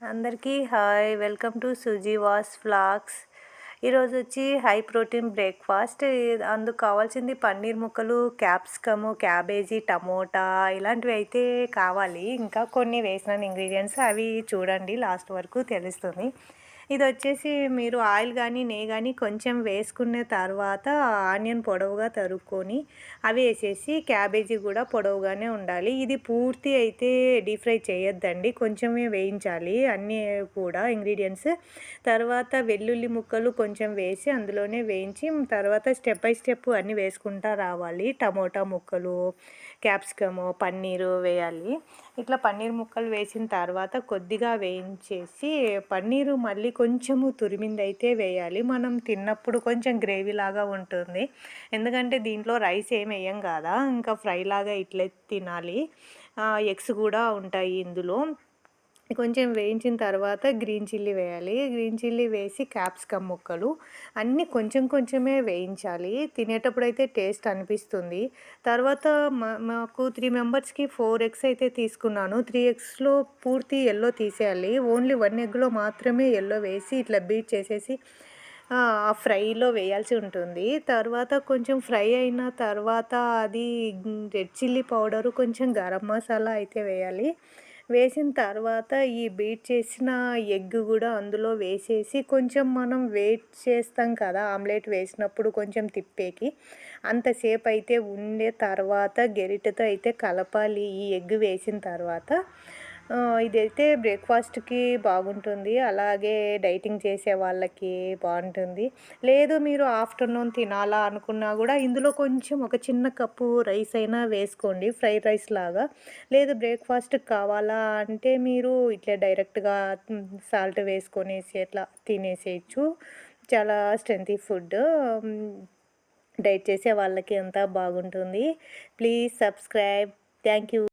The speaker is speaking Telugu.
అందరికీ hi, welcome to Suji was vlogs. ఈరోజు వచ్చి హై ప్రోటీన్ బ్రేక్ఫాస్ట్. అందుకు కావాల్సింది పన్నీర్ ముక్కలు, క్యాప్సికము, క్యాబేజీ, టమోటా ఇలాంటివి అయితే కావాలి. ఇంకా కొన్ని వేసిన ఇంగ్రీడియంట్స్ అవి చూడండి, లాస్ట్ వరకు తెలుస్తుంది. ఇది వచ్చేసి మీరు ఆయిల్ కానీ నెయ్యి కానీ కొంచెం వేసుకున్న తర్వాత ఆనియన్ పొడవుగా తరుక్కొని అవి వేసేసి, క్యాబేజీ కూడా పొడవుగానే ఉండాలి. ఇది పూర్తి అయితే డీప్ ఫ్రై చేయొద్దండి, కొంచెమే వేయించాలి అన్నీ కూడా ఇంగ్రీడియంట్స్. తర్వాత వెల్లుల్లి ముక్కలు కొంచెం వేసి అందులోనే వేయించి తర్వాత స్టెప్ బై స్టెప్ అన్నీ వేసుకుంటా రావాలి. టమోటా ముక్కలు, క్యాప్సికము, పన్నీరు వేయాలి. ఇట్లా పన్నీర్ ముక్కలు వేసిన తర్వాత కొద్దిగా వేయించేసి పన్నీరు మళ్ళీ కొంచెము తురిమింది అయితే వేయాలి. మనం తిన్నప్పుడు కొంచెం గ్రేవీ లాగా ఉంటుంది, ఎందుకంటే దీంట్లో రైస్ ఏమి వేయం కదా, ఇంకా ఫ్రై లాగా ఇట్లే తినాలి. ఎగ్స్ కూడా ఉంటాయి ఇందులో. కొంచెం వేయించిన తర్వాత గ్రీన్ చిల్లీ వేయాలి. గ్రీన్ చిల్లీ వేసి క్యాప్సికమ్ ముక్కలు అన్నీ కొంచెం కొంచెమే వేయించాలి. తినేటప్పుడు అయితే టేస్ట్ అనిపిస్తుంది. తర్వాత మాకు 3 మెంబర్స్కి 4 ఎగ్స్ అయితే తీసుకున్నాను. 3 ఎగ్స్లో పూర్తి ఎల్లో తీసేయాలి. ఓన్లీ 1 ఎగ్లో మాత్రమే ఎల్లో వేసి ఇట్లా బీట్ చేసేసి ఫ్రైలో వేయాల్సి ఉంటుంది. తర్వాత కొంచెం ఫ్రై అయిన తర్వాత అది రెడ్ చిల్లీ పౌడరు, కొంచెం గరం మసాలా అయితే వేయాలి. వేసిన తర్వాత ఈ బీట్ చేసిన ఎగ్ కూడా అందులో వేసేసి కొంచెం మనం వెయిట్ చేస్తాం కదా, ఆమ్లెట్ వేసినప్పుడు కొంచెం తిప్పేకి అంతసేపు అయితే ఉండే తర్వాత గెరిటతో అయితే కలపాలి ఈ ఎగ్ వేసిన తర్వాత. ఇదైతే బ్రేక్ఫాస్ట్కి బాగుంటుంది, అలాగే డైటింగ్ చేసే వాళ్ళకి బాగుంటుంది. లేదు మీరు ఆఫ్టర్నూన్ తినాలా అనుకున్నా కూడా ఇందులో కొంచెం ఒక చిన్న కప్పు రైస్ అయినా వేసుకోండి, ఫ్రైడ్ రైస్ లాగా. లేదు బ్రేక్ఫాస్ట్కి కావాలా అంటే మీరు ఇట్లా డైరెక్ట్గా సాల్ట్ వేసుకొనేసి అట్లా తినేసేయచ్చు. చాలా స్ట్రెంతీ ఫుడ్, డైట్ చేసే వాళ్ళకి అంతా బాగుంటుంది. Please subscribe. Thank you.